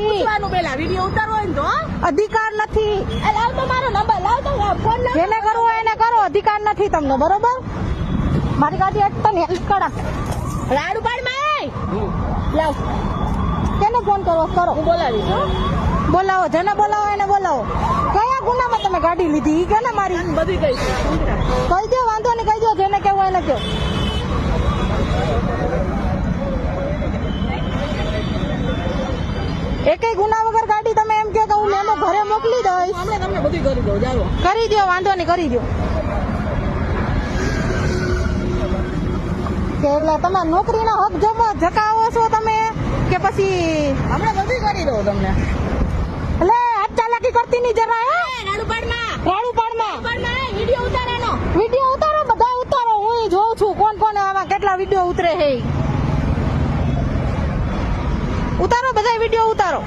પૂછવાનું પેલા વિડિયો ઉતારવો હોય ને તો અધિકાર નથી. લાવ તો મારો નંબર લાવ તો ફોન લાવ જેને કરવું હોય એને કરો, અધિકાર નથી તમને, બરોબર? મારી ગાડી અટકન હેલ્પ કરા. રાડુ પાડ માં લાવ કેને ફોન કરવો કરો? હું બોલાવીશ હો. બોલાવો, જેને બોલાવો એને બોલાવો. કયા ગુનામાં તમે ગાડી લીધી ઈ કે ને મારી? બધી ગઈ છે કહી દો, વાંધો નહીં, કહી દો, જેને કેવું એને કહો. એકેય ગુના વગર ગાડી તમે એમ કે હું મેમો ઘરે મોકલી દઈશ. હમણાં તમને બધું કરી દઉં જાઓ. કરી દો, વાંધો નહીં, કરી દો. કે એટલે તમે નોકરીના હક જકાવો છો તમે કે પછી હમણાં બધું કરી દઉં તમને. એટલે હાથ ચાલાકી કરતી નહીં જરા. હે રાડુ પાડ માં રાડુપાડમાં વિડિયો ઉતારવાનો. વિડીયો ઉતારો, બધા ઉતારો, હું જોઉં છું કોણ કોણ આવા કેટલા વિડીયો ઉતરે છે. ઉતારો, બધા વિડીયો ઉતારો.